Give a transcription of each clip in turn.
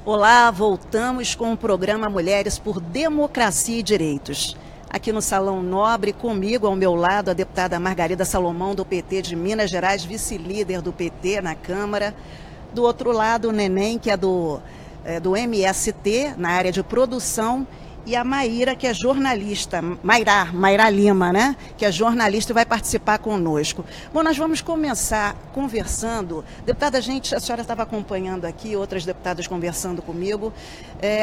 Olá, voltamos com o programa Mulheres por Democracia e Direitos. Aqui no Salão Nobre, comigo, ao meu lado, a deputada Margarida Salomão, do PT de Minas Gerais, vice-líder do PT na Câmara. Do outro lado, o Neném, que é do MST, na área de produção. E a Maíra, que é jornalista, Mayra Lima, né? Que é jornalista e vai participar conosco. Bom, nós vamos começar conversando. Deputada, a senhora estava acompanhando aqui, outras deputadas conversando comigo,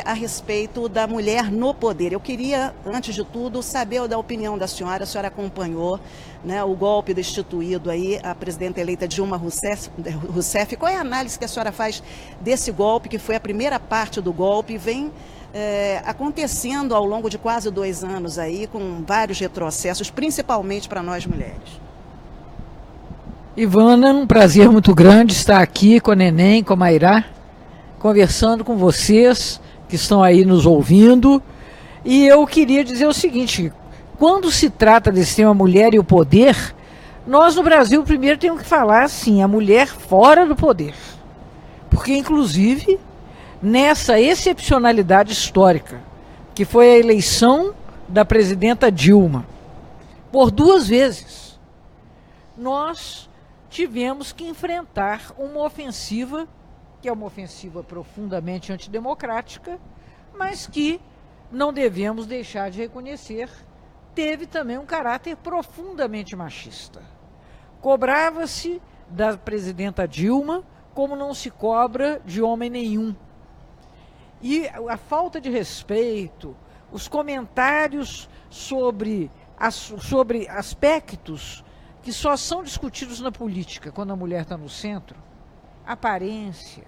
a respeito da mulher no poder. Eu queria, antes de tudo, saber da opinião da senhora. A senhora acompanhou, né, o golpe destituído aí, a presidenta eleita Dilma Rousseff. Qual é a análise que a senhora faz desse golpe, que foi a primeira parte do golpe, e vem acontecendo ao longo de quase 2 anos aí, com vários retrocessos, principalmente para nós mulheres? Ivana, um prazer muito grande estar aqui com a Neném, com a Mayra, conversando com vocês que estão aí nos ouvindo. E eu queria dizer o seguinte: quando se trata desse tema mulher e o poder, nós no Brasil primeiro temos que falar assim, a mulher fora do poder. Porque, inclusive, nessa excepcionalidade histórica, que foi a eleição da presidenta Dilma, por 2 vezes, nós tivemos que enfrentar uma ofensiva, que é uma ofensiva profundamente antidemocrática, mas que não devemos deixar de reconhecer, teve também um caráter profundamente machista. Cobrava-se da presidenta Dilma como não se cobra de homem nenhum. E a falta de respeito, os comentários sobre aspectos que só são discutidos na política quando a mulher está no centro, aparência,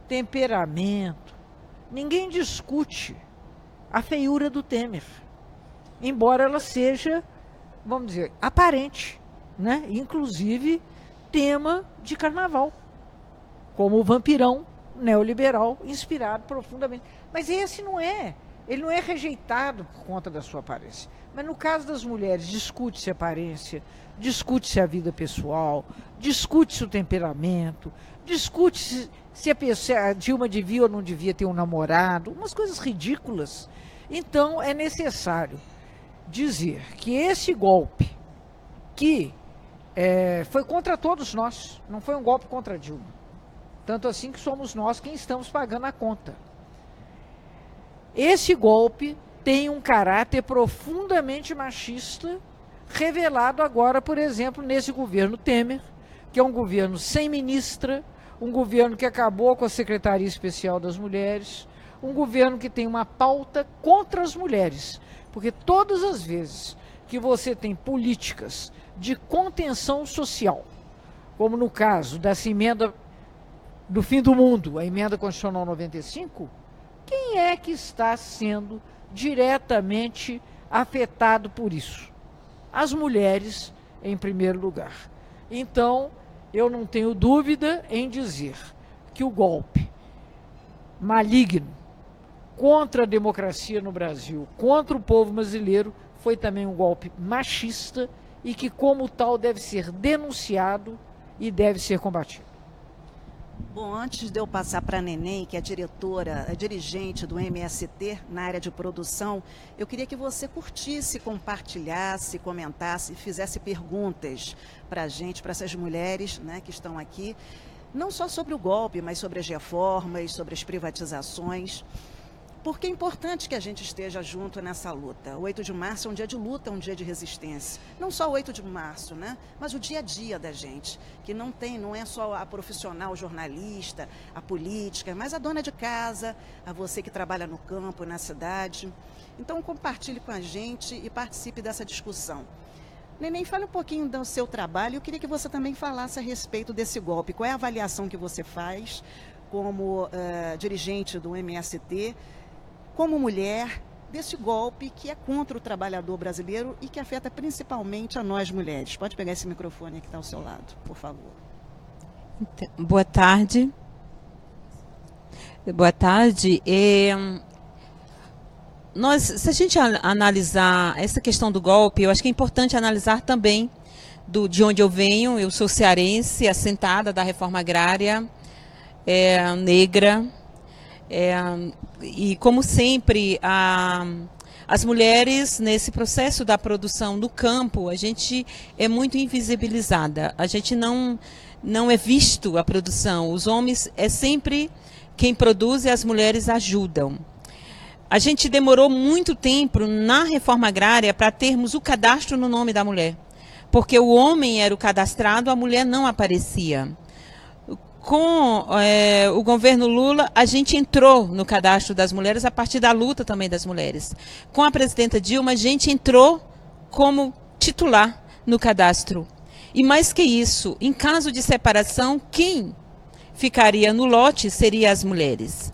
temperamento, ninguém discute a feiura do Temer, embora ela seja, vamos dizer, aparente, né? Inclusive tema de carnaval, como o vampirão neoliberal, inspirado profundamente. Mas ele não é rejeitado por conta da sua aparência. Mas no caso das mulheres, discute-se a aparência, discute-se a vida pessoal, discute-se o temperamento, discute-se se a Dilma devia ou não devia ter um namorado, umas coisas ridículas. Então é necessário dizer que esse golpe, que foi contra todos nós, não foi um golpe contra a Dilma, tanto assim que somos nós quem estamos pagando a conta. Esse golpe tem um caráter profundamente machista, revelado agora, por exemplo, nesse governo Temer, que é um governo sem ministra, um governo que acabou com a Secretaria Especial das Mulheres, um governo que tem uma pauta contra as mulheres, porque todas as vezes que você tem políticas de contenção social, como no caso dessa emenda do fim do mundo, a emenda constitucional 95, quem é que está sendo diretamente afetado por isso? As mulheres, em primeiro lugar. Então, eu não tenho dúvida em dizer que o golpe maligno contra a democracia no Brasil, contra o povo brasileiro, foi também um golpe machista e que, como tal, deve ser denunciado e deve ser combatido. Bom, antes de eu passar para a Neném, que é dirigente do MST na área de produção, eu queria que você curtisse, compartilhasse, comentasse, fizesse perguntas para a gente, para essas mulheres, né, que estão aqui, não só sobre o golpe, mas sobre as reformas, sobre as privatizações. Porque é importante que a gente esteja junto nessa luta. O 8 de março é um dia de luta, um dia de resistência. Não só o 8 de março, né? Mas o dia a dia da gente, que não é só a profissional, o jornalista, a política, mas a dona de casa, a você que trabalha no campo, na cidade. Então compartilhe com a gente e participe dessa discussão. Neném, fale um pouquinho do seu trabalho. Eu queria que você também falasse a respeito desse golpe. Qual é a avaliação que você faz como dirigente do MST, como mulher, desse golpe que é contra o trabalhador brasileiro e que afeta principalmente a nós mulheres? Pode pegar esse microfone que está ao seu lado, por favor. Boa tarde. Boa tarde. Se a gente analisar essa questão do golpe, eu acho que é importante analisar também de onde eu venho. Eu sou cearense, assentada da reforma agrária, negra, E como sempre, as mulheres, nesse processo da produção no campo, a gente é muito invisibilizada. A gente não é visto a produção. Os homens é sempre quem produz e as mulheres ajudam. A gente demorou muito tempo na reforma agrária para termos o cadastro no nome da mulher. Porque o homem era o cadastrado, a mulher não aparecia. Com o governo Lula, a gente entrou no cadastro das mulheres a partir da luta também das mulheres. Com a presidenta Dilma, a gente entrou como titular no cadastro. E mais que isso, em caso de separação, quem ficaria no lote seria as mulheres.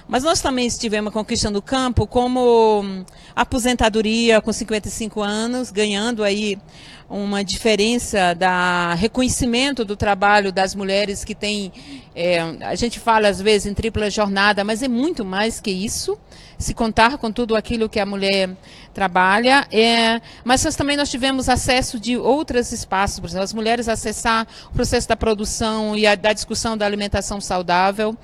Mas nós também estivemos conquistando o campo como aposentadoria com 55 anos, ganhando aí uma diferença da reconhecimento do trabalho das mulheres que tem, a gente fala às vezes em tripla jornada, mas é muito mais que isso, se contar com tudo aquilo que a mulher trabalha, mas nós tivemos acesso de outros espaços, por exemplo, as mulheres acessar o processo da produção e da discussão da alimentação saudável,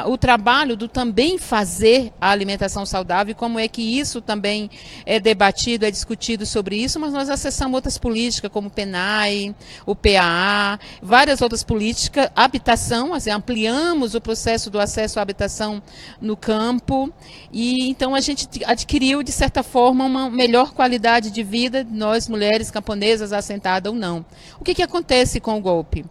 o trabalho do também fazer a alimentação saudável, como é que isso também é debatido, é discutido sobre isso, mas nós acessamos outras políticas, como o PENAI, o PAA, várias outras políticas, habitação, assim, ampliamos o processo do acesso à habitação no campo, e então a gente adquiriu, de certa forma, uma melhor qualidade de vida, nós mulheres camponesas, assentadas ou não. O que acontece com o golpe?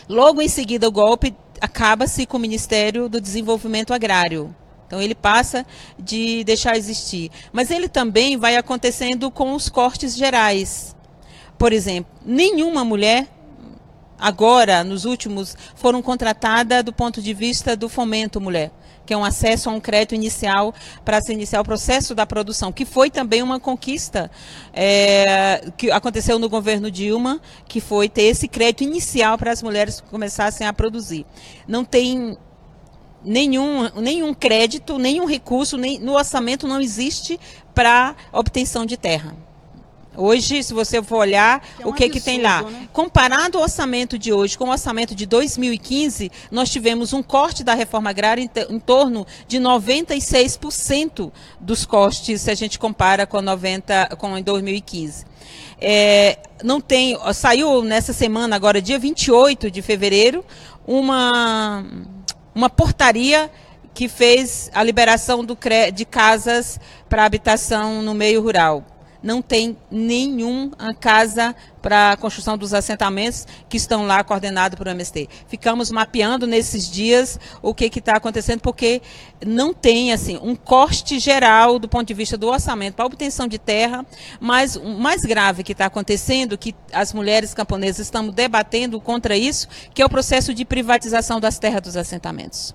Logo em seguida o golpe acaba-se com o Ministério do Desenvolvimento Agrário. Então ele passa de deixar existir. Mas ele também vai acontecendo com os cortes gerais. Por exemplo, nenhuma mulher agora, nos últimos, foram contratadas do ponto de vista do fomento mulher, que é um acesso a um crédito inicial para se iniciar o processo da produção, que foi também uma conquista que aconteceu no governo Dilma, que foi ter esse crédito inicial para as mulheres começassem a produzir. Não tem nenhum crédito, nenhum recurso, no orçamento não existe para obtenção de terra. Hoje, se você for olhar, o que tem lá? Né? Comparado o orçamento de hoje com o orçamento de 2015, nós tivemos um corte da reforma agrária em torno de 96% dos costes, se a gente compara com em 2015. Saiu nessa semana, agora dia 28 de fevereiro, uma portaria que fez a liberação de casas para habitação no meio rural. Não tem nenhuma casa para a construção dos assentamentos que estão lá coordenados por MST. Ficamos mapeando nesses dias o que está acontecendo, porque não tem assim, um corte geral do ponto de vista do orçamento para a obtenção de terra, mas o mais grave que está acontecendo, que as mulheres camponesas estão debatendo contra isso, que é o processo de privatização das terras dos assentamentos.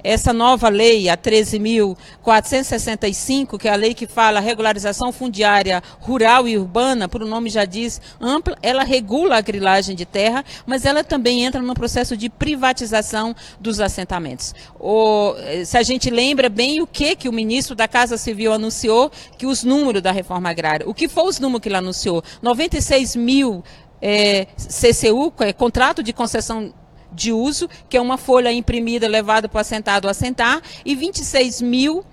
Essa nova lei, a 13.465, que é a lei que fala regularização fundiária rural e urbana, por o nome já diz, ampla, ela regula a grilagem de terra, mas ela também entra no processo de privatização dos assentamentos. Se a gente lembra bem o que o ministro da Casa Civil anunciou, que os números da reforma agrária, o que foi os números que ele anunciou? 96 mil CCU, contrato de concessão de uso, que é uma folha imprimida levada para o assentado assentar, e 26 mil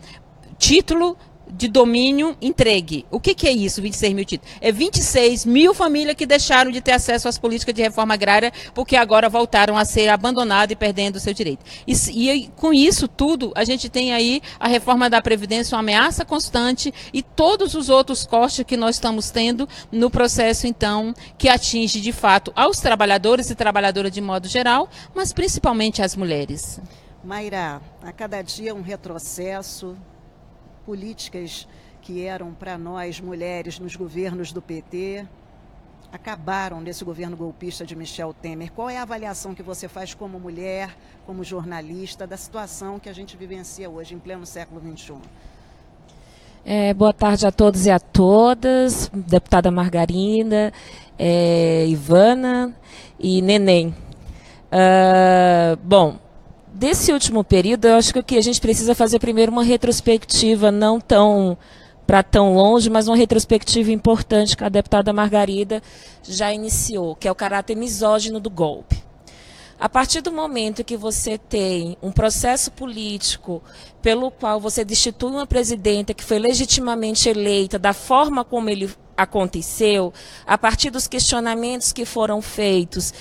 título de domínio entregue. O que é isso, 26 mil títulos? É 26 mil famílias que deixaram de ter acesso às políticas de reforma agrária, porque agora voltaram a ser abandonadas e perdendo o seu direito. E com isso tudo, a gente tem aí a reforma da Previdência, uma ameaça constante, e todos os outros cortes que nós estamos tendo no processo, então, que atinge, de fato, aos trabalhadores e trabalhadoras de modo geral, mas principalmente às mulheres. Mayra, a cada dia um retrocesso, políticas que eram para nós, mulheres, nos governos do PT, acabaram nesse governo golpista de Michel Temer. Qual é a avaliação que você faz como mulher, como jornalista, da situação que a gente vivencia hoje, em pleno século XXI? Boa tarde a todos e a todas, deputada Margarida, Ivana e Neném. Bom, desse último período, eu acho que o que a gente precisa fazer primeiro uma retrospectiva, não tão para tão longe, mas uma retrospectiva importante que a deputada Margarida já iniciou, que é o caráter misógino do golpe. A partir do momento que você tem um processo político pelo qual você destitui uma presidenta que foi legitimamente eleita da forma como ele aconteceu, a partir dos questionamentos que foram feitos,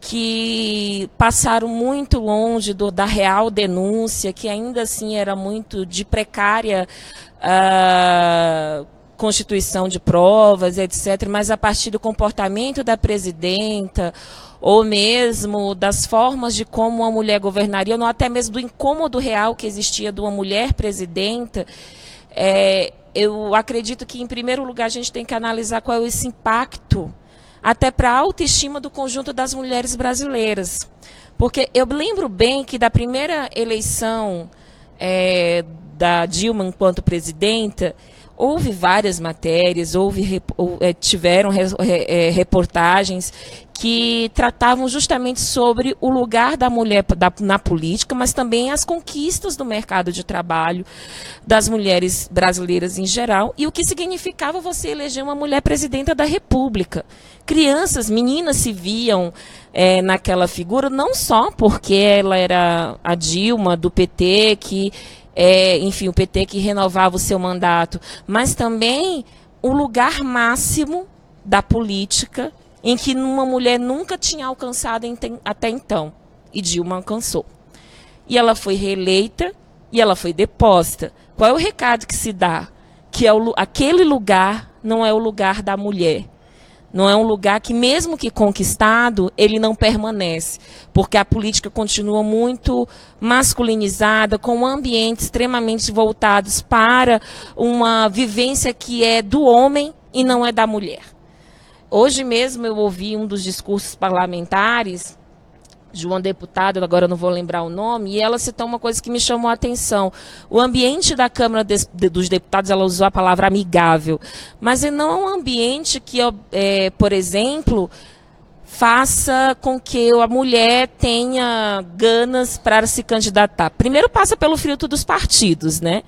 que passaram muito longe da real denúncia, que ainda assim era muito de precária constituição de provas, etc., mas a partir do comportamento da presidenta, ou mesmo das formas de como uma mulher governaria, ou até mesmo do incômodo real que existia de uma mulher presidenta, eu acredito que, em primeiro lugar, a gente tem que analisar qual é esse impacto, até para a autoestima do conjunto das mulheres brasileiras. Porque eu lembro bem que da primeira eleição da Dilma enquanto presidenta, houve várias matérias, tiveram reportagens que tratavam justamente sobre o lugar da mulher na política, mas também as conquistas do mercado de trabalho das mulheres brasileiras em geral, e o que significava você eleger uma mulher presidenta da República. Crianças, meninas se viam naquela figura, não só porque ela era a Dilma do PT, enfim, o PT que renovava o seu mandato, mas também o lugar máximo da política em que uma mulher nunca tinha alcançado até então. E Dilma alcançou. E ela foi reeleita e ela foi deposta. Qual é o recado que se dá? Que aquele lugar não é o lugar da mulher. Não é um lugar que, mesmo que conquistado, ele não permanece, porque a política continua muito masculinizada, com ambientes extremamente voltados para uma vivência que é do homem e não é da mulher. Hoje mesmo eu ouvi um dos discursos parlamentares de uma deputada, agora eu não vou lembrar o nome, e ela citou uma coisa que me chamou a atenção. O ambiente da Câmara dos Deputados, ela usou a palavra amigável, mas não é um ambiente que, por exemplo, faça com que a mulher tenha ganas para se candidatar. Primeiro passa pelo filtro dos partidos, né?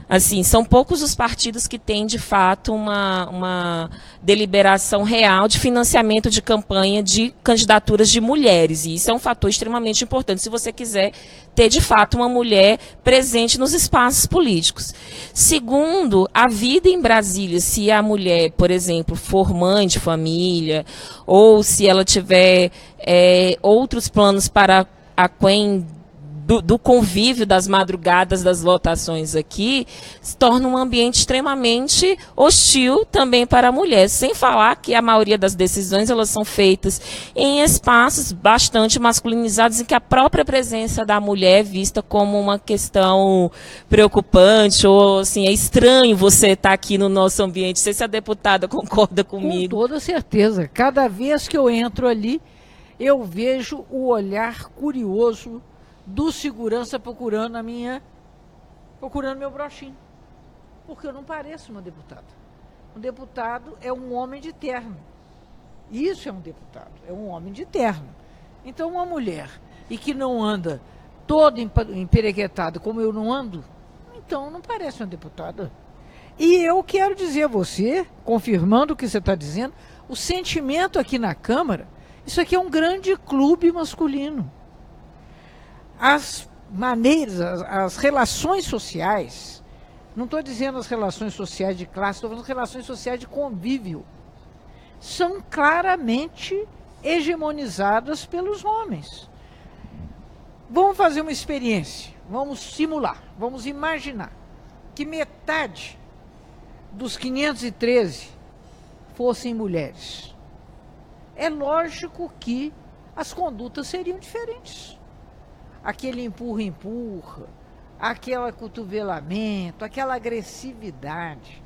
Assim, são poucos os partidos que têm, de fato, uma deliberação real de financiamento de campanha de candidaturas de mulheres. E isso é um fator extremamente importante, se você quiser ter, de fato, uma mulher presente nos espaços políticos. Segundo, a vida em Brasília, se a mulher, por exemplo, for mãe de família, ou se ela tiver outros planos para aquém do convívio das madrugadas das votações aqui, se torna um ambiente extremamente hostil também para a mulher, sem falar que a maioria das decisões elas são feitas em espaços bastante masculinizados, em que a própria presença da mulher é vista como uma questão preocupante, ou assim, é estranho você estar aqui no nosso ambiente. Não sei se a deputada concorda comigo. Com toda certeza. Cada vez que eu entro ali, eu vejo o olhar curioso do segurança procurando meu brochinho. Porque eu não pareço uma deputada. Um deputado é um homem de terno. Isso é um deputado, é um homem de terno. Então, uma mulher, e que não anda toda emperequetada como eu não ando, então não parece uma deputada. E eu quero dizer a você, confirmando o que você está dizendo, o sentimento aqui na Câmara, isso aqui é um grande clube masculino. As maneiras, as relações sociais, não estou dizendo as relações sociais de classe, estou falando as relações sociais de convívio, são claramente hegemonizadas pelos homens. Vamos fazer uma experiência, vamos simular, vamos imaginar que metade dos 513 fossem mulheres. É lógico que as condutas seriam diferentes. Aquele empurra-empurra, aquele cotovelamento, aquela agressividade,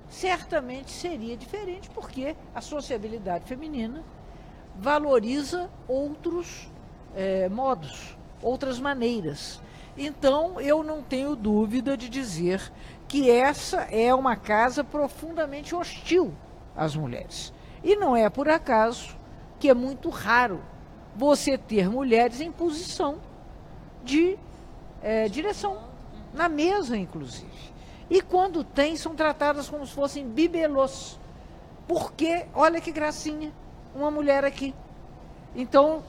certamente seria diferente, porque a sociabilidade feminina valoriza outros modos, outras maneiras. Então, eu não tenho dúvida de dizer que essa é uma casa profundamente hostil às mulheres. E não é por acaso que é muito raro você ter mulheres em posição de direção, na mesa, inclusive. E quando tem, são tratadas como se fossem bibelôs. Porque, olha que gracinha, uma mulher aqui. Então,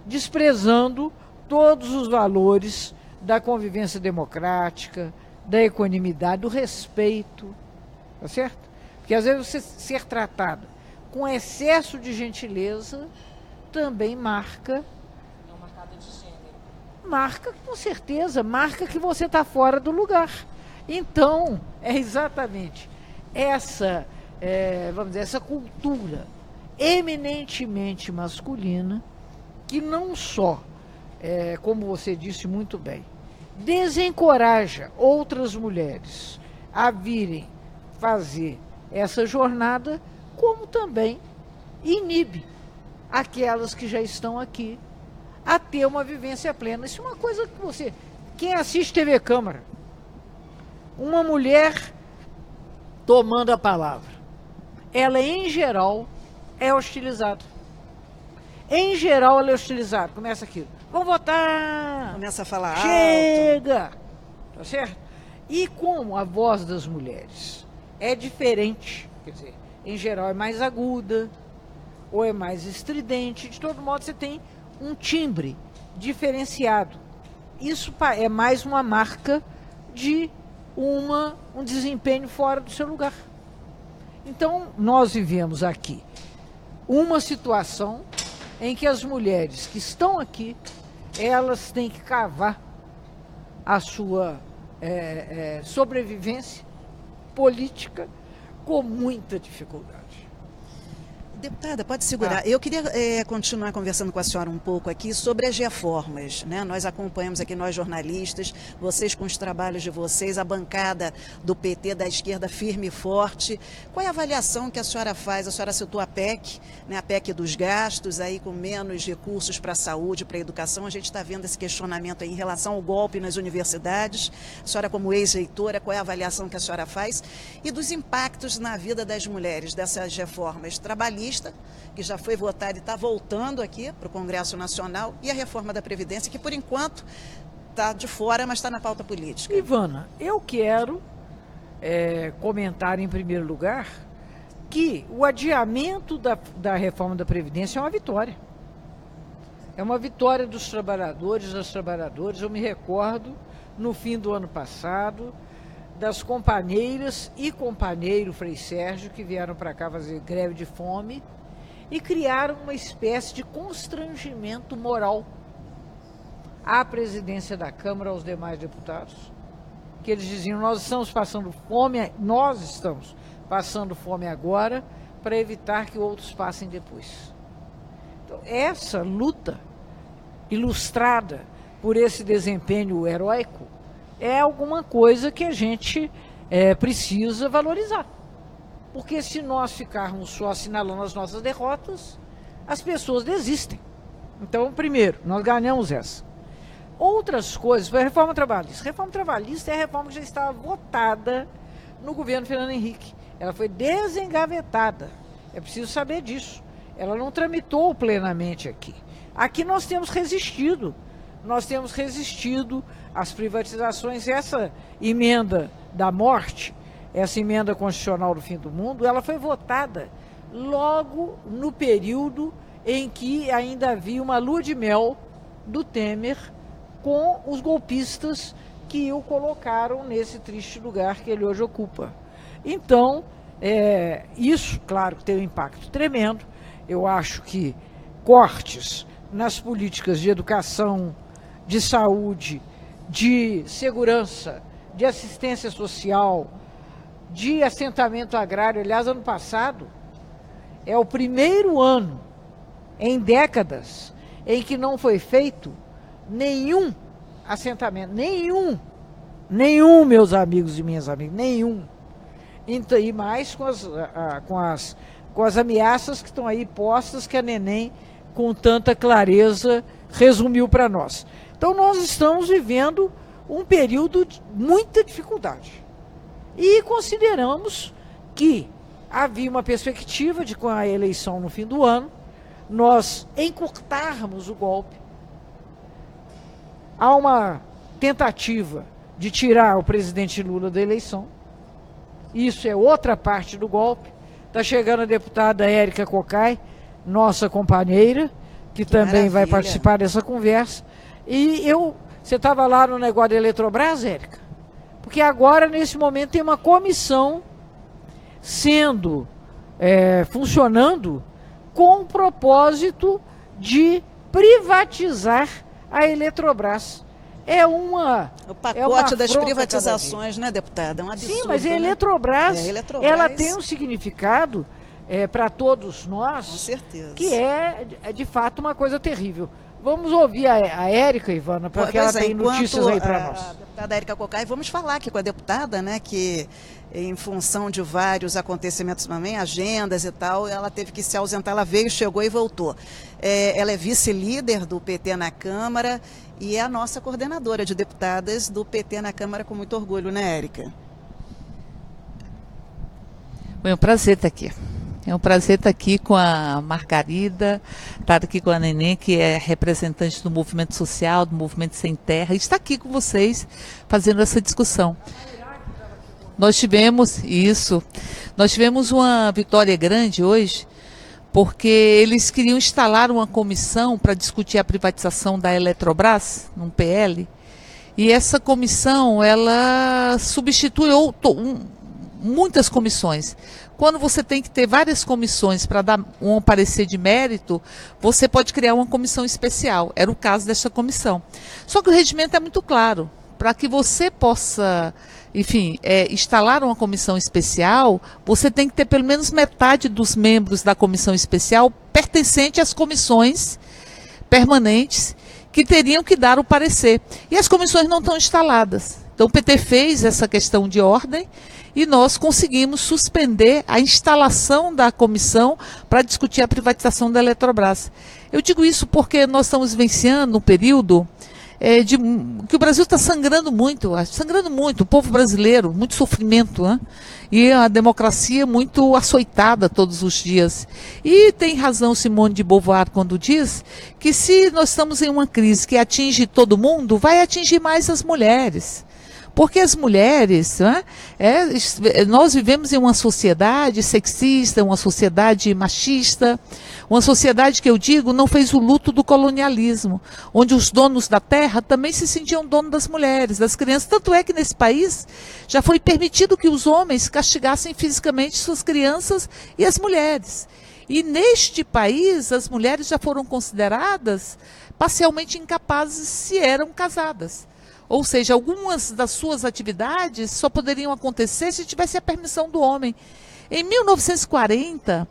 desprezando todos os valores da convivência democrática, da equanimidade, do respeito, tá certo? Porque às vezes você ser tratado com excesso de gentileza também marca, com certeza, marca que você está fora do lugar. Então, é exatamente essa, vamos dizer, essa cultura eminentemente masculina que não só, como você disse muito bem, desencoraja outras mulheres a virem fazer essa jornada, como também inibe aquelas que já estão aqui a ter uma vivência plena. Isso é uma coisa que você... Quem assiste TV Câmara, uma mulher tomando a palavra, ela, em geral, é hostilizada. Em geral, ela é hostilizada. Começa aquilo. Vamos votar! Começa a falar Chega! alto. Tá certo? E como a voz das mulheres é diferente, quer dizer, em geral é mais aguda, ou é mais estridente, de todo modo você tem um timbre diferenciado. Isso é mais uma marca de um desempenho fora do seu lugar. Então, nós vivemos aqui uma situação em que as mulheres que estão aqui, elas têm que cavar a sua sobrevivência política com muita dificuldade. Deputada, pode segurar. Eu queria continuar conversando com a senhora um pouco aqui sobre as reformas, né? Nós acompanhamos aqui, nós jornalistas, vocês com os trabalhos de vocês, a bancada do PT, da esquerda, firme e forte. Qual é a avaliação que a senhora faz? A senhora citou a PEC, né? A PEC dos gastos, aí com menos recursos para a saúde, para a educação. A gente está vendo esse questionamento aí em relação ao golpe nas universidades. A senhora, como ex-reitora, qual é a avaliação que a senhora faz? E dos impactos na vida das mulheres, dessas reformas trabalhistas, que já foi votada e está voltando aqui para o Congresso Nacional, e a reforma da Previdência, que por enquanto está de fora, mas está na pauta política. Ivana, eu quero comentar em primeiro lugar que o adiamento da reforma da Previdência é uma vitória. É uma vitória dos trabalhadores, das trabalhadoras. Eu me recordo, no fim do ano passado, das companheiras e companheiro Frei Sérgio, que vieram para cá fazer greve de fome e criaram uma espécie de constrangimento moral à presidência da Câmara, aos demais deputados, que eles diziam: nós estamos passando fome agora para evitar que outros passem depois. Então, essa luta ilustrada por esse desempenho heróico é alguma coisa que a gente precisa valorizar. Porque se nós ficarmos só assinalando as nossas derrotas, as pessoas desistem. Então, primeiro, nós ganhamos essa. Outras coisas, a reforma trabalhista. A reforma trabalhista é a reforma que já estava votada no governo Fernando Henrique. Ela foi desengavetada. É preciso saber disso. Ela não tramitou plenamente aqui. Aqui nós temos resistido. Nós temos resistido às privatizações. Essa emenda da morte, essa emenda constitucional do fim do mundo, ela foi votada logo no período em que ainda havia uma lua de mel do Temer com os golpistas que o colocaram nesse triste lugar que ele hoje ocupa. Então, isso, claro, tem um impacto tremendo. Eu acho que cortes nas políticas de educação, de saúde, de segurança, de assistência social, de assentamento agrário. Aliás, ano passado é o primeiro ano em décadas em que não foi feito nenhum assentamento, nenhum, meus amigos e minhas amigas, nenhum. Então, e mais com as ameaças que estão aí postas, que a Neném, com tanta clareza, resumiu para nós. Então, nós estamos vivendo um período de muita dificuldade. E consideramos que havia uma perspectiva de, com a eleição no fim do ano, nós encurtarmos o golpe. Há uma tentativa de tirar o presidente Lula da eleição. Isso é outra parte do golpe. Está chegando a deputada Érica Cocai, nossa companheira, que também vai participar dessa conversa. E você estava lá no negócio da Eletrobras, Érica? Porque agora, nesse momento, tem uma comissão funcionando com o propósito de privatizar a Eletrobras. O pacote das privatizações, né, deputada? É um absurdo. Sim, mas a Eletrobras, ela tem um significado para todos nós, com certeza, que é de fato uma coisa terrível. Vamos ouvir a Érica, Ivana, porque ela tem notícias aí para nós. A deputada Érica Cocai, vamos falar aqui com a deputada, né, que em função de vários acontecimentos também, agendas e tal, ela teve que se ausentar, ela veio, chegou e voltou. Ela é vice-líder do PT na Câmara e é a nossa coordenadora de deputadas do PT na Câmara, com muito orgulho, né, Érica? É um prazer estar aqui. É um prazer estar aqui com a Margarida, estar aqui com a Neném, que é representante do movimento social, do movimento Sem Terra, e estar aqui com vocês fazendo essa discussão. Nós tivemos uma vitória grande hoje, porque eles queriam instalar uma comissão para discutir a privatização da Eletrobras, num PL, e essa comissão, ela substitui muitas comissões. Quando você tem que ter várias comissões para dar um parecer de mérito, você pode criar uma comissão especial. Era o caso desta comissão. Só que o regimento é muito claro. Para que você possa, instalar uma comissão especial, você tem que ter pelo menos metade dos membros da comissão especial pertencente às comissões permanentes que teriam que dar o parecer. E as comissões não estão instaladas. Então o PT fez essa questão de ordem e nós conseguimos suspender a instalação da comissão para discutir a privatização da Eletrobras. Eu digo isso porque nós estamos vivenciando um período que o Brasil está sangrando muito, o povo brasileiro, muito sofrimento, né? E a democracia muito açoitada todos os dias. E tem razão Simone de Beauvoir quando diz que se nós estamos em uma crise que atinge todo mundo, vai atingir mais as mulheres. Porque as mulheres, né, nós vivemos em uma sociedade sexista, uma sociedade machista, uma sociedade que eu digo não fez o luto do colonialismo, onde os donos da terra também se sentiam donos das mulheres, das crianças. Tanto é que nesse país já foi permitido que os homens castigassem fisicamente suas crianças e as mulheres. E neste país as mulheres já foram consideradas parcialmente incapazes se eram casadas. Ou seja, algumas das suas atividades só poderiam acontecer se tivesse a permissão do homem. Em 1940,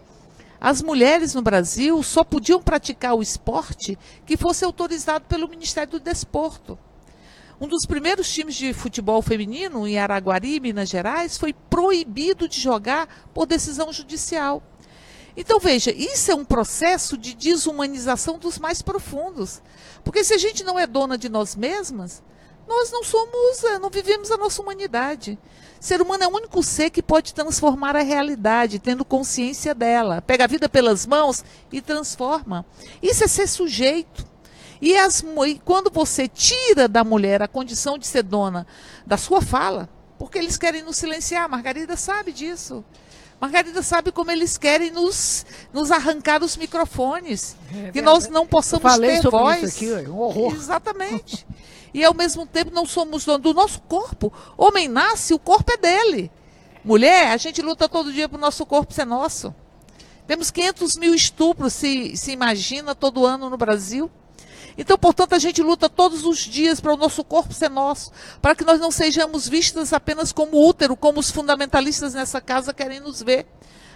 as mulheres no Brasil só podiam praticar o esporte que fosse autorizado pelo Ministério do Desporto. Um dos primeiros times de futebol feminino, em Araguari, Minas Gerais, foi proibido de jogar por decisão judicial. Então, veja, isso é um processo de desumanização dos mais profundos. Porque se a gente não é dona de nós mesmas, nós não vivemos a nossa humanidade. O ser humano é o único ser que pode transformar a realidade, tendo consciência dela. Pega a vida pelas mãos e transforma. Isso é ser sujeito. E quando você tira da mulher a condição de ser dona da sua fala, porque eles querem nos silenciar, Margarida sabe disso. Margarida sabe como eles querem nos arrancar os microfones, que nós não possamos ter voz. Isso aqui, é um horror. Exatamente. E ao mesmo tempo não somos donos do nosso corpo. Homem nasce, o corpo é dele. Mulher, a gente luta todo dia para o nosso corpo ser nosso. Temos 500 mil estupros, se imagina, todo ano no Brasil. Então, portanto, a gente luta todos os dias para o nosso corpo ser nosso, para que nós não sejamos vistas apenas como útero, como os fundamentalistas nessa casa querem nos ver.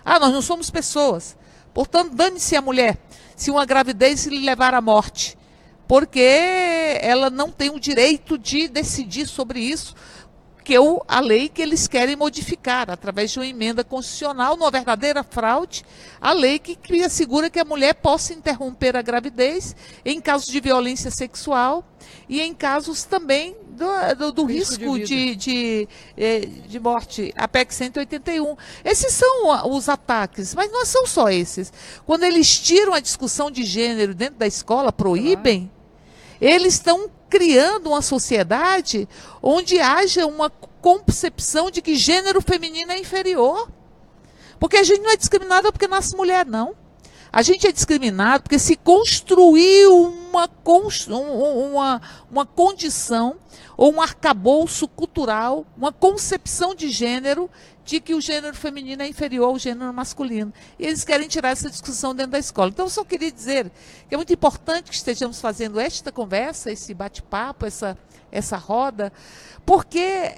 Nós não somos pessoas. Portanto, dane-se a mulher, se uma gravidez lhe levar à morte, porque ela não tem o direito de decidir sobre isso, que é a lei que eles querem modificar, através de uma emenda constitucional, numa verdadeira fraude, a lei que assegura que a mulher possa interromper a gravidez em casos de violência sexual e em casos também do risco de morte, a PEC 181. Esses são os ataques, mas não são só esses. Quando eles tiram a discussão de gênero dentro da escola, proíbem, eles estão criando uma sociedade onde haja uma concepção de que gênero feminino é inferior. Porque a gente não é discriminada porque nasce mulher, não. A gente é discriminado porque se construiu uma condição ou um arcabouço cultural, uma concepção de gênero, de que o gênero feminino é inferior ao gênero masculino. E eles querem tirar essa discussão dentro da escola. Então, eu só queria dizer que é muito importante que estejamos fazendo esta conversa, esse bate-papo, essa roda, porque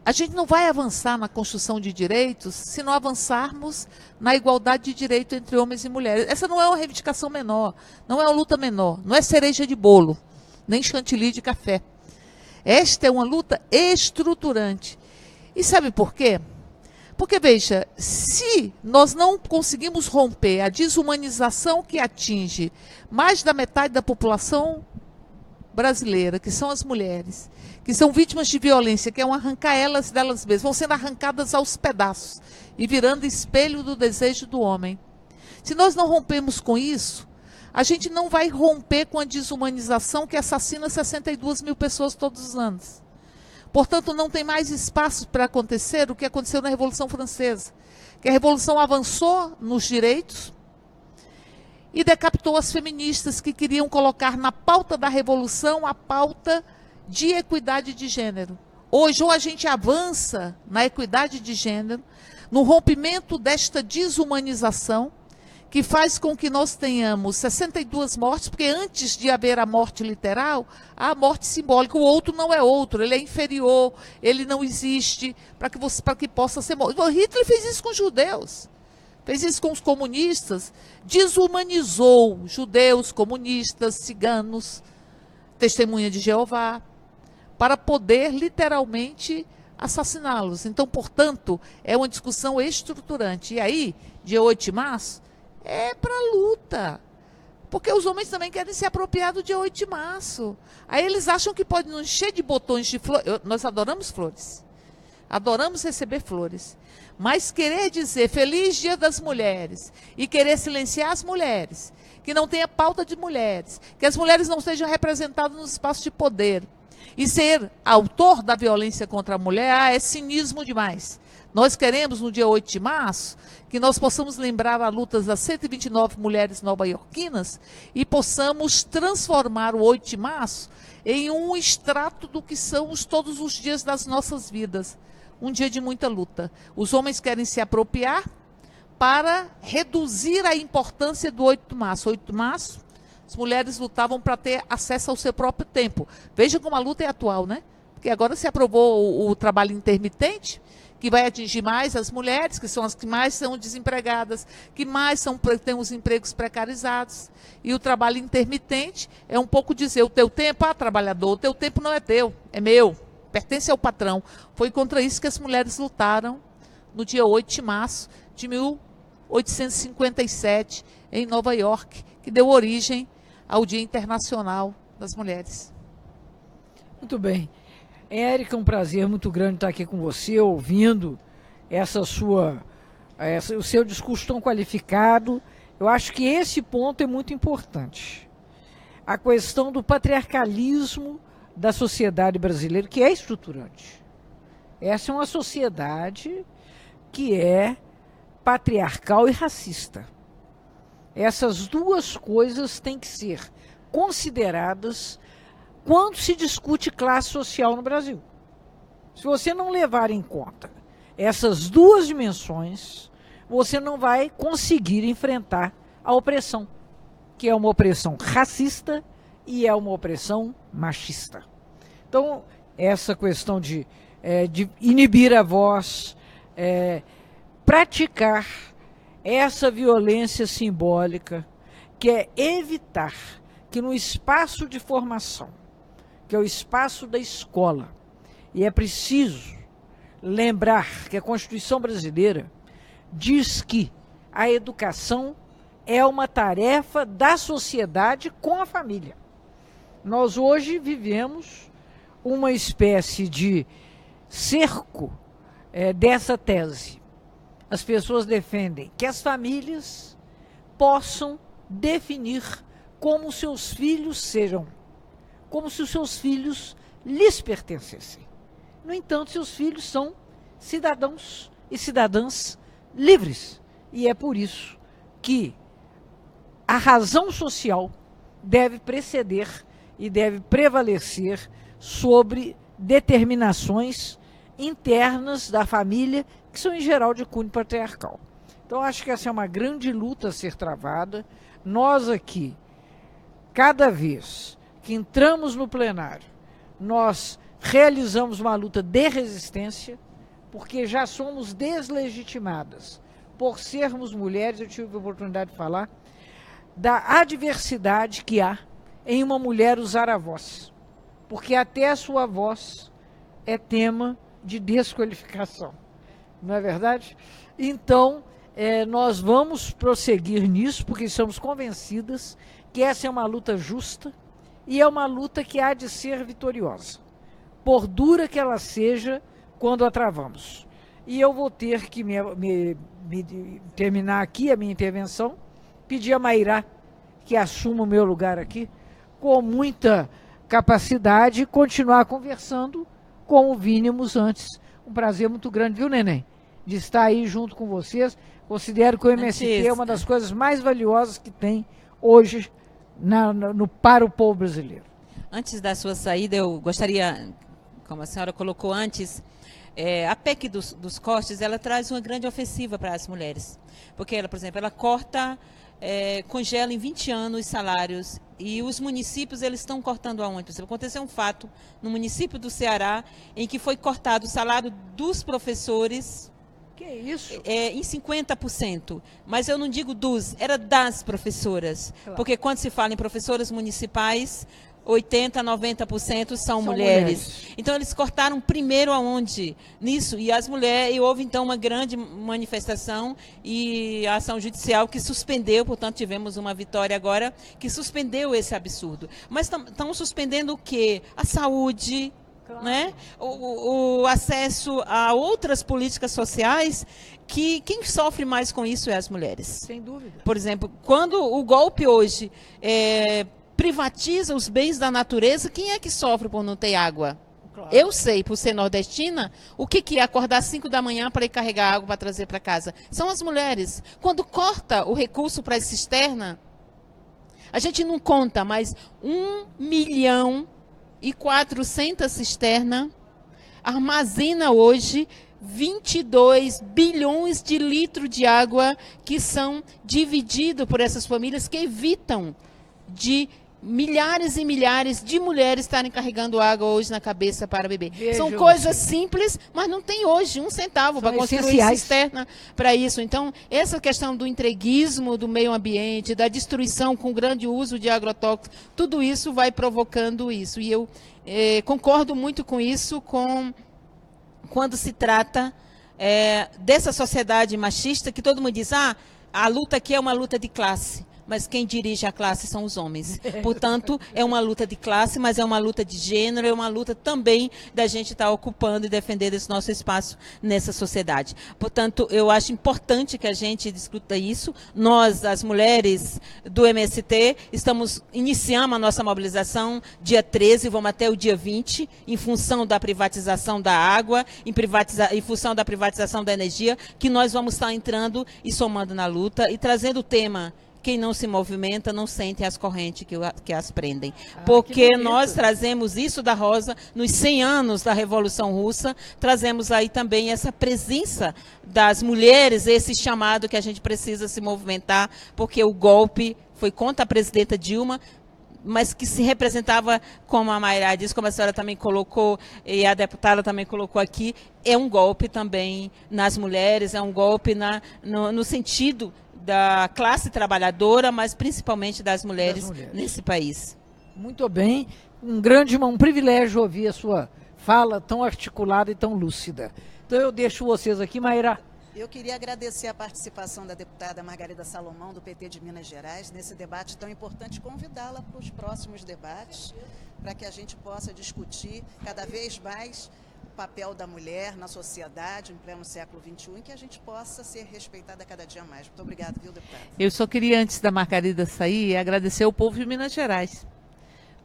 a gente não vai avançar na construção de direitos se não avançarmos na igualdade de direito entre homens e mulheres. Essa não é uma reivindicação menor, não é uma luta menor, não é cereja de bolo, nem chantilly de café. Esta é uma luta estruturante. E sabe por quê? Porque, veja, se nós não conseguimos romper a desumanização que atinge mais da metade da população brasileira, que são as mulheres, que são vítimas de violência, que é arrancar elas delas mesmas, vão sendo arrancadas aos pedaços e virando espelho do desejo do homem. Se nós não rompemos com isso, a gente não vai romper com a desumanização que assassina 62 mil pessoas todos os anos. Portanto, não tem mais espaço para acontecer o que aconteceu na Revolução Francesa, que a Revolução avançou nos direitos e decapitou as feministas que queriam colocar na pauta da Revolução a pauta de equidade de gênero. Hoje, ou a gente avança na equidade de gênero, no rompimento desta desumanização, que faz com que nós tenhamos 62 mortes, porque antes de haver a morte literal, há a morte simbólica. O outro não é outro, ele é inferior, ele não existe para que possa ser morto. Hitler fez isso com os judeus, fez isso com os comunistas, desumanizou judeus, comunistas, ciganos, testemunha de Jeová, para poder literalmente assassiná-los. Então, portanto, é uma discussão estruturante. E aí, dia 8 de março, é para luta. Porque os homens também querem se apropriar do dia 8 de março. Aí eles acham que pode nos encher de botões de flores. Nós adoramos flores. Adoramos receber flores. Mas querer dizer Feliz Dia das Mulheres e querer silenciar as mulheres, que não tenha pauta de mulheres, que as mulheres não sejam representadas nos espaços de poder, e ser autor da violência contra a mulher, é cinismo demais. Nós queremos, no dia 8 de março, que nós possamos lembrar a luta das 129 mulheres nova-iorquinas e possamos transformar o 8 de março em um extrato do que são todos os dias das nossas vidas. Um dia de muita luta. Os homens querem se apropriar para reduzir a importância do 8 de março. 8 de março, as mulheres lutavam para ter acesso ao seu próprio tempo. Veja como a luta é atual, né? Porque agora se aprovou o trabalho intermitente, que vai atingir mais as mulheres, que são as que mais são desempregadas, que mais têm os empregos precarizados. E o trabalho intermitente é um pouco dizer, o teu tempo, trabalhador, o teu tempo não é teu, é meu, pertence ao patrão. Foi contra isso que as mulheres lutaram no dia 8 de março de 1857, em Nova York, que deu origem ao Dia Internacional das Mulheres. Muito bem. Érica, um prazer muito grande estar aqui com você, ouvindo o seu discurso tão qualificado. Eu acho que esse ponto é muito importante. A questão do patriarcalismo da sociedade brasileira, que é estruturante. Essa é uma sociedade que é patriarcal e racista. Essas duas coisas têm que ser consideradas quando se discute classe social no Brasil. Se você não levar em conta essas duas dimensões, você não vai conseguir enfrentar a opressão, que é uma opressão racista e é uma opressão machista. Então, essa questão de inibir a voz, praticar essa violência simbólica, que é evitar que no espaço de formação, que é o espaço da escola, e é preciso lembrar que a Constituição brasileira diz que a educação é uma tarefa da sociedade com a família. Nós hoje vivemos uma espécie de cerco dessa tese. As pessoas defendem que as famílias possam definir como seus filhos sejam, como se os seus filhos lhes pertencessem. No entanto, seus filhos são cidadãos e cidadãs livres. E é por isso que a razão social deve preceder e deve prevalecer sobre determinações internas da família, que são em geral de cunho patriarcal. Então acho que essa é uma grande luta a ser travada. Nós aqui, cada vez que entramos no plenário, nós realizamos uma luta de resistência, porque já somos deslegitimadas por sermos mulheres. Eu tive a oportunidade de falar da adversidade que há em uma mulher usar a voz, porque até a sua voz é tema de desqualificação, não é verdade? Então, nós vamos prosseguir nisso, porque estamos convencidas que essa é uma luta justa e é uma luta que há de ser vitoriosa, por dura que ela seja quando a travamos. E eu vou ter que terminar aqui a minha intervenção, pedir a Mairá que assuma o meu lugar aqui, com muita capacidade, e continuar conversando como vínhamos antes. Um prazer muito grande, viu, Neném? De estar aí junto com vocês. Considero que o MST é uma das coisas mais valiosas que tem hoje para o povo brasileiro. Antes da sua saída, eu gostaria, como a senhora colocou antes, a PEC dos cortes, ela traz uma grande ofensiva para as mulheres. Porque ela, por exemplo, ela corta, congela em 20 anos os salários, e os municípios, eles estão cortando aonde? Por exemplo, aconteceu um fato no município do Ceará, em que foi cortado o salário dos professores. Que isso? Em 50%. Mas eu não digo era das professoras. Claro. Porque quando se fala em professoras municipais, 80%, 90% são mulheres. Então, eles cortaram primeiro aonde? Nisso. E as mulheres, e houve, então, uma grande manifestação e a ação judicial que suspendeu, portanto, tivemos uma vitória agora, que suspendeu esse absurdo. Mas estão suspendendo o quê? A saúde, claro, né? O acesso a outras políticas sociais, que quem sofre mais com isso é as mulheres. Sem dúvida. Por exemplo, quando o golpe hoje privatiza os bens da natureza, quem é que sofre por não ter água? Claro. Eu sei, por ser nordestina, o que é acordar às 5 da manhã para ir carregar água para trazer para casa. São as mulheres. Quando corta o recurso para a cisterna, a gente não conta, mas 1.400.000 cisternas armazena hoje 22 bilhões de litros de água que são divididos por essas famílias que evitam de milhares e milhares de mulheres estarem carregando água hoje na cabeça para beber. São coisas simples, mas não tem hoje um centavo para construir cisterna para isso. Então, essa questão do entreguismo do meio ambiente, da destruição com grande uso de agrotóxicos, tudo isso vai provocando isso. E eu concordo muito com isso quando se trata dessa sociedade machista, que todo mundo diz, a luta aqui é uma luta de classe. Mas quem dirige a classe são os homens. Portanto, é uma luta de classe, mas é uma luta de gênero, é uma luta também da gente estar ocupando e defendendo esse nosso espaço nessa sociedade. Portanto, eu acho importante que a gente discuta isso. Nós, as mulheres do MST, iniciamos a nossa mobilização dia 13, vamos até o dia 20, em função da privatização da água, em função da privatização da energia, que nós vamos estar entrando e somando na luta e trazendo o tema: quem não se movimenta não sente as correntes que as prendem. Porque nós trazemos isso da Rosa, nos 100 anos da Revolução Russa, trazemos aí também essa presença das mulheres, esse chamado que a gente precisa se movimentar, porque o golpe foi contra a presidenta Dilma, mas que se representava, como a Mairá disse, como a senhora também colocou, e a deputada também colocou aqui, é um golpe também nas mulheres, é um golpe no sentido da classe trabalhadora, mas principalmente das mulheres nesse país. Muito bem, um privilégio ouvir a sua fala tão articulada e tão lúcida. Então eu deixo vocês aqui, Mairá. Eu queria agradecer a participação da deputada Margarida Salomão, do PT de Minas Gerais, nesse debate tão importante, convidá-la para os próximos debates, para que a gente possa discutir cada vez mais o papel da mulher na sociedade, em pleno século XXI, e que a gente possa ser respeitada cada dia mais. Muito obrigada, viu, deputada? Eu só queria, antes da Margarida sair, agradecer ao povo de Minas Gerais,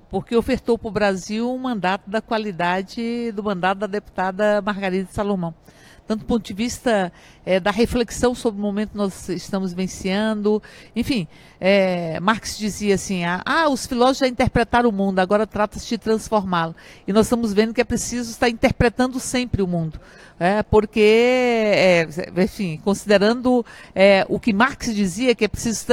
porque ofertou para o Brasil um mandato da qualidade do mandato da deputada Margarida Salomão. tanto do ponto de vista da reflexão sobre o momento que nós estamos vivenciando. Enfim, Marx dizia assim, os filósofos já interpretaram o mundo, agora trata-se de transformá-lo. E nós estamos vendo que é preciso estar interpretando sempre o mundo. Porque, enfim, considerando o que Marx dizia, que é preciso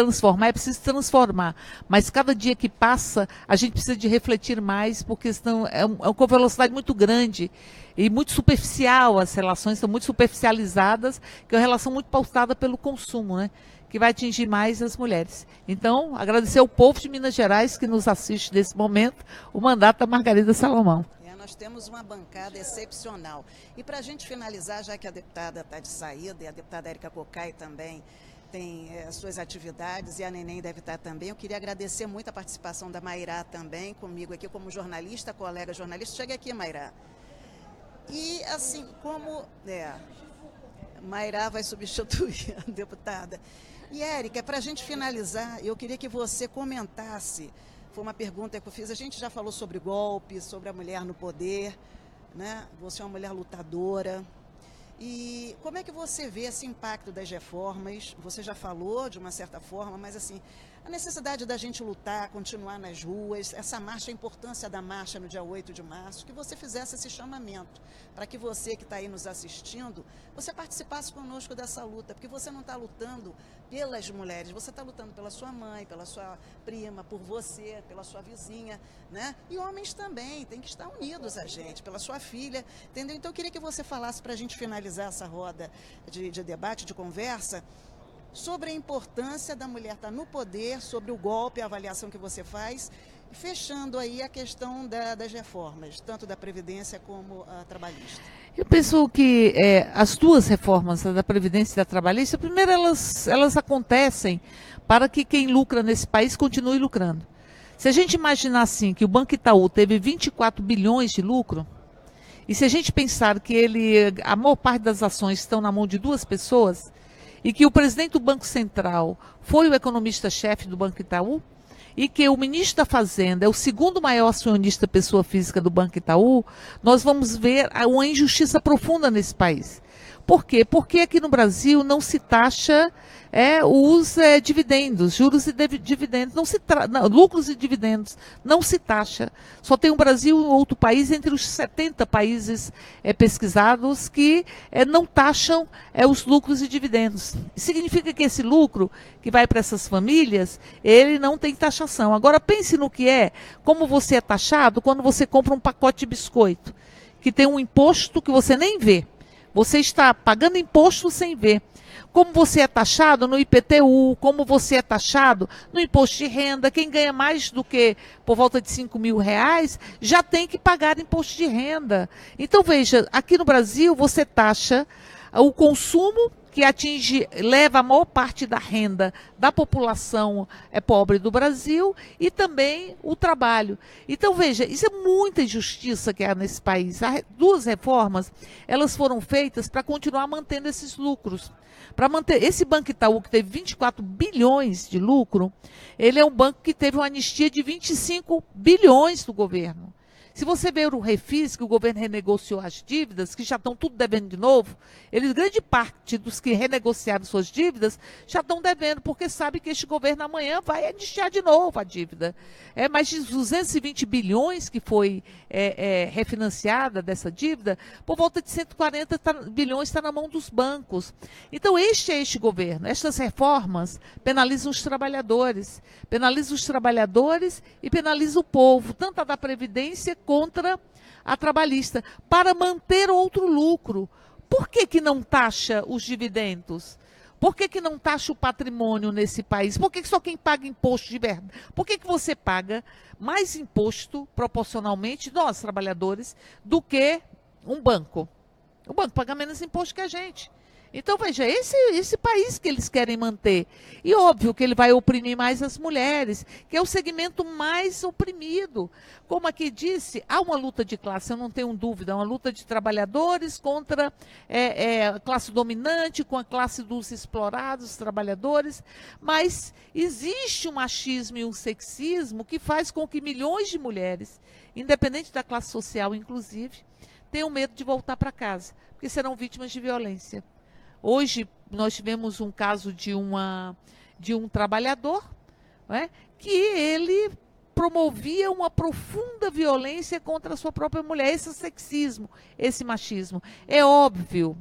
transformar. Mas cada dia que passa, a gente precisa de refletir mais, porque senão é uma velocidade muito grande e muito superficial, as relações são muito superficializadas, que é uma relação muito pautada pelo consumo, né? Que vai atingir mais as mulheres. Então, agradecer ao povo de Minas Gerais que nos assiste nesse momento, o mandato da Margarida Salomão. Nós temos uma bancada excepcional. E para a gente finalizar, já que a deputada está de saída, e a deputada Érica Cocai também tem suas atividades, e a Neném deve estar também, eu queria agradecer muito a participação da Mairá também, comigo aqui como jornalista, colega jornalista. Chega aqui, Mairá. E assim, como Mairá vai substituir a deputada. E Érica, para a gente finalizar, eu queria que você comentasse. Foi uma pergunta que eu fiz. A gente já falou sobre golpe, sobre a mulher no poder, né? Você é uma mulher lutadora. E como é que você vê esse impacto das reformas? Você já falou de uma certa forma, mas assim, a necessidade da gente lutar, continuar nas ruas, essa marcha, a importância da marcha no dia 8 de março, que você fizesse esse chamamento, para que você que está aí nos assistindo, você participasse conosco dessa luta, porque você não está lutando pelas mulheres, você está lutando pela sua mãe, pela sua prima, por você, pela sua vizinha, né? E homens também, tem que estar unidos a gente, pela sua filha, entendeu? Então eu queria que você falasse para a gente finalizar essa roda de debate, de conversa, sobre a importância da mulher estar no poder, sobre o golpe, a avaliação que você faz, fechando aí a questão das reformas, tanto da Previdência como a trabalhista. Eu penso que as duas reformas, a da Previdência e da trabalhista, primeiro elas acontecem para que quem lucra nesse país continue lucrando. Se a gente imaginar assim, que o Banco Itaú teve 24 bilhões de lucro, e se a gente pensar que a maior parte das ações estão na mão de duas pessoas, e que o presidente do Banco Central foi o economista-chefe do Banco Itaú, e que o ministro da Fazenda é o segundo maior acionista pessoa física do Banco Itaú, nós vamos ver uma injustiça profunda nesse país. Por quê? Porque aqui no Brasil não se taxa os dividendos, juros e dividendos, lucros e dividendos, não se taxa. Só tem o Brasil e outro país entre os 70 países pesquisados que não taxam os lucros e dividendos. Significa que esse lucro que vai para essas famílias, ele não tem taxação. Agora pense no que como você é taxado quando você compra um pacote de biscoito, que tem um imposto que você nem vê. Você está pagando imposto sem ver. Como você é taxado no IPTU, como você é taxado no imposto de renda. Quem ganha mais do que por volta de R$5.000 já tem que pagar imposto de renda. Então veja, aqui no Brasil você taxa o consumo que leva a maior parte da renda da população pobre do Brasil e também o trabalho. Então, veja, isso é muita injustiça que há nesse país. As duas reformas, elas foram feitas para continuar mantendo esses lucros. Para manter esse Banco Itaú, que teve 24 bilhões de lucro, ele é um banco que teve uma anistia de 25 bilhões do governo. Se você ver o Refis, que o governo renegociou as dívidas, que já estão tudo devendo de novo, grande parte dos que renegociaram suas dívidas já estão devendo, porque sabe que este governo amanhã vai anistiar de novo a dívida. Mais de 220 bilhões que foi refinanciada dessa dívida, por volta de 140 bilhões está na mão dos bancos. Então este governo. Estas reformas penalizam os trabalhadores e penalizam o povo, tanto a da Previdência contra a trabalhista, para manter outro lucro. Por que não taxa os dividendos? Por que não taxa o patrimônio nesse país? Por que só quem paga imposto de verdade? Por que você paga mais imposto, proporcionalmente, nós, trabalhadores, do que um banco? O banco paga menos imposto que a gente. Então, veja, esse país que eles querem manter. E óbvio que ele vai oprimir mais as mulheres, que é o segmento mais oprimido. Como aqui disse, há uma luta de classe, eu não tenho dúvida, uma luta de trabalhadores contra a classe dominante, com a classe dos explorados, trabalhadores, mas existe um machismo e um sexismo que faz com que milhões de mulheres, independente da classe social, inclusive, tenham medo de voltar para casa, porque serão vítimas de violência. Hoje, nós tivemos um caso de um trabalhador, né, que ele promovia uma profunda violência contra a sua própria mulher. Esse sexismo, esse machismo. É óbvio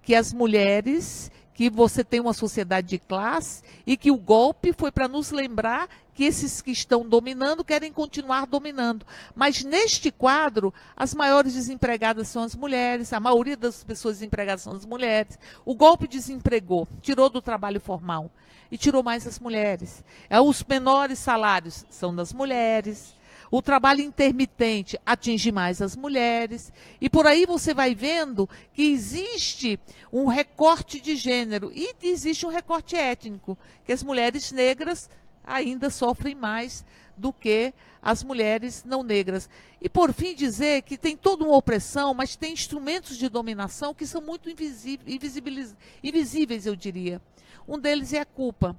que as mulheres, que você tem uma sociedade de classe e que o golpe foi para nos lembrar que esses que estão dominando querem continuar dominando. Mas neste quadro, as maiores desempregadas são as mulheres, a maioria das pessoas desempregadas são as mulheres. O golpe desempregou, tirou do trabalho formal e tirou mais as mulheres. Os menores salários são das mulheres. O trabalho intermitente atinge mais as mulheres. E por aí você vai vendo que existe um recorte de gênero e existe um recorte étnico, que as mulheres negras ainda sofrem mais do que as mulheres não negras. E por fim dizer que tem toda uma opressão, mas tem instrumentos de dominação que são muito invisíveis, eu diria. Um deles é a culpa.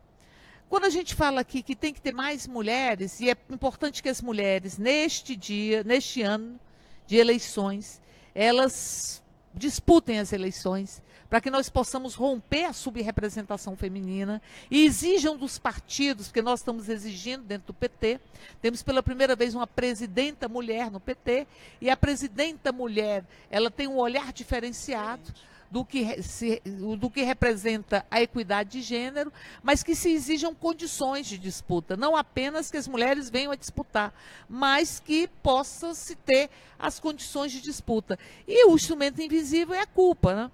Quando a gente fala aqui que tem que ter mais mulheres, e é importante que as mulheres, neste ano de eleições, elas disputem as eleições, para que nós possamos romper a subrepresentação feminina e exijam dos partidos, porque nós estamos exigindo dentro do PT, temos pela primeira vez uma presidenta mulher no PT, e a presidenta mulher, ela tem um olhar diferenciado do que representa a equidade de gênero, mas que se exijam condições de disputa, não apenas que as mulheres venham a disputar, mas que possa se ter as condições de disputa. E o instrumento invisível é a culpa, né?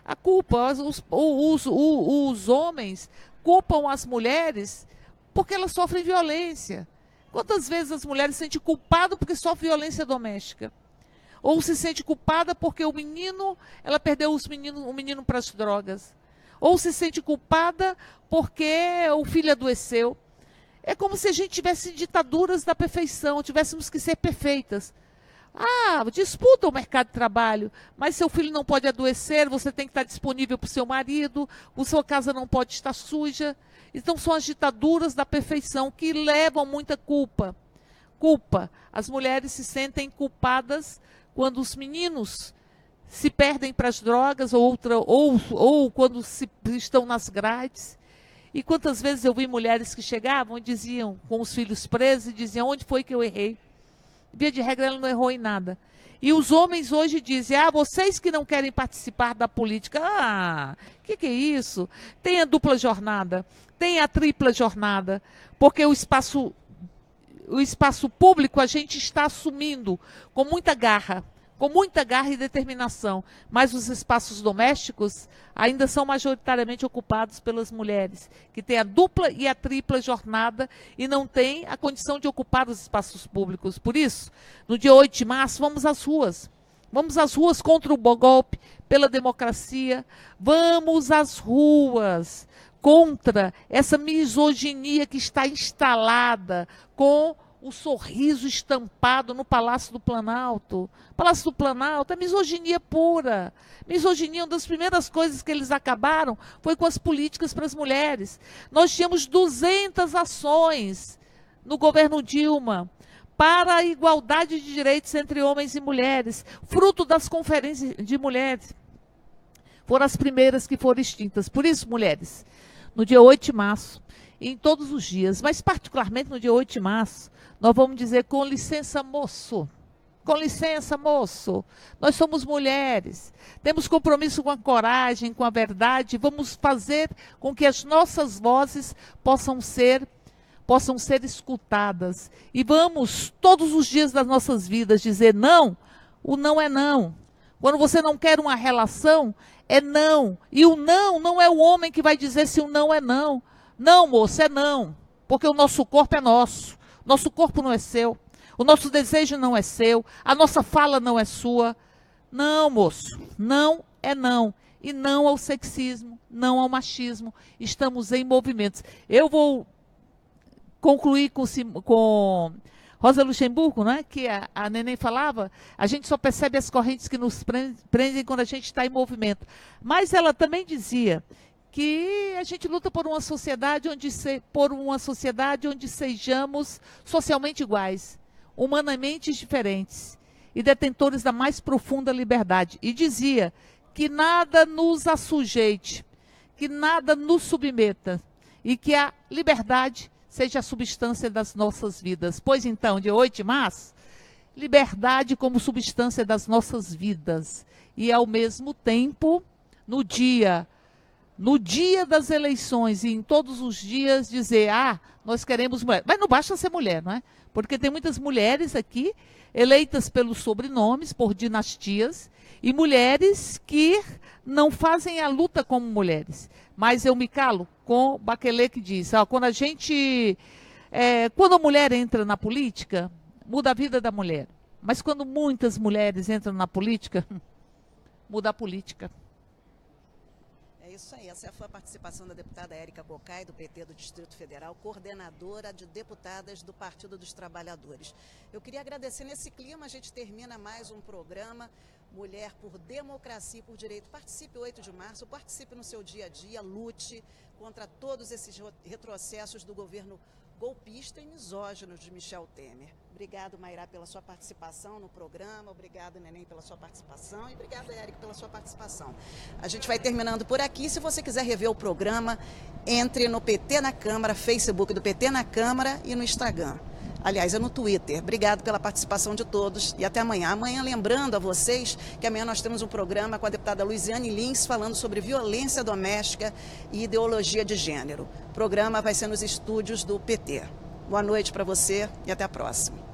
A culpa, os homens culpam as mulheres porque elas sofrem violência. Quantas vezes as mulheres se sentem culpadas porque sofrem violência doméstica? Ou se sente culpada porque ela perdeu o menino para as drogas. Ou se sente culpada porque o filho adoeceu. É como se a gente tivesse ditaduras da perfeição, tivéssemos que ser perfeitas. Disputa o mercado de trabalho, mas seu filho não pode adoecer, você tem que estar disponível para o seu marido, a sua casa não pode estar suja. Então são as ditaduras da perfeição que levam muita culpa. As mulheres se sentem culpadas quando os meninos se perdem para as drogas ou quando estão nas grades. E quantas vezes eu vi mulheres que chegavam e diziam, com os filhos presos, e diziam, onde foi que eu errei? Via de regra, ela não errou em nada. E os homens hoje dizem, vocês que não querem participar da política, que é isso? Tem a dupla jornada, tem a tripla jornada, porque o espaço público a gente está assumindo com muita garra e determinação, mas os espaços domésticos ainda são majoritariamente ocupados pelas mulheres, que têm a dupla e a tripla jornada e não têm a condição de ocupar os espaços públicos. Por isso, no dia 8 de março, vamos às ruas. Vamos às ruas contra o golpe, pela democracia. Vamos às ruas contra essa misoginia que está instalada com o sorriso estampado no Palácio do Planalto. Palácio do Planalto é misoginia pura. Misoginia, uma das primeiras coisas que eles acabaram foi com as políticas para as mulheres. Nós tínhamos 200 ações no governo Dilma para a igualdade de direitos entre homens e mulheres, fruto das conferências de mulheres. Foram as primeiras que foram extintas. Por isso, mulheres, no dia 8 de março, e em todos os dias, mas particularmente no dia 8 de março, nós vamos dizer, com licença, moço. Com licença, moço. Nós somos mulheres. Temos compromisso com a coragem, com a verdade. Vamos fazer com que as nossas vozes possam ser escutadas. E vamos, todos os dias das nossas vidas, dizer não. O não é não. Quando você não quer uma relação, é não. E o não não é o homem que vai dizer se o não é não. Não, moço, é não. Porque o nosso corpo é nosso. Nosso corpo não é seu. O nosso desejo não é seu. A nossa fala não é sua. Não, moço. Não é não. E não ao sexismo, não ao machismo. Estamos em movimentos. Eu vou concluir com Rosa Luxemburgo, né, que a Neném falava, a gente só percebe as correntes que nos prendem quando a gente está em movimento. Mas ela também dizia que a gente luta por uma sociedade onde sejamos socialmente iguais, humanamente diferentes. e detentores da mais profunda liberdade. E dizia que nada nos assujeite, que nada nos submeta, e que a liberdade seja a substância das nossas vidas. Pois então, de 8 de março, liberdade como substância das nossas vidas. E ao mesmo tempo, no dia das eleições e em todos os dias dizer, nós queremos mulher. Mas não basta ser mulher, não é? Porque tem muitas mulheres aqui eleitas pelos sobrenomes, por dinastias, e mulheres que não fazem a luta como mulheres. Mas eu me calo com Bachelet, que diz, quando a mulher entra na política, muda a vida da mulher. Mas quando muitas mulheres entram na política, muda a política. É isso aí, essa foi a participação da deputada Érica Cocai, do PT do Distrito Federal, coordenadora de deputadas do Partido dos Trabalhadores. Eu queria agradecer nesse clima, a gente termina mais um programa Mulher por Democracia e por Direito. Participe 8 de março, participe no seu dia a dia, lute contra todos esses retrocessos do governo golpista e misógino de Michel Temer. Obrigado, Mairá, pela sua participação no programa, obrigado, Neném, pela sua participação e obrigado, Érica, pela sua participação. A gente vai terminando por aqui. Se você quiser rever o programa, entre no PT na Câmara, Facebook do PT na Câmara e no Instagram. Aliás, é no Twitter. Obrigado pela participação de todos e até amanhã. Amanhã, lembrando a vocês que amanhã nós temos um programa com a deputada Luiziane Lins falando sobre violência doméstica e ideologia de gênero. O programa vai ser nos estúdios do PT. Boa noite para você e até a próxima.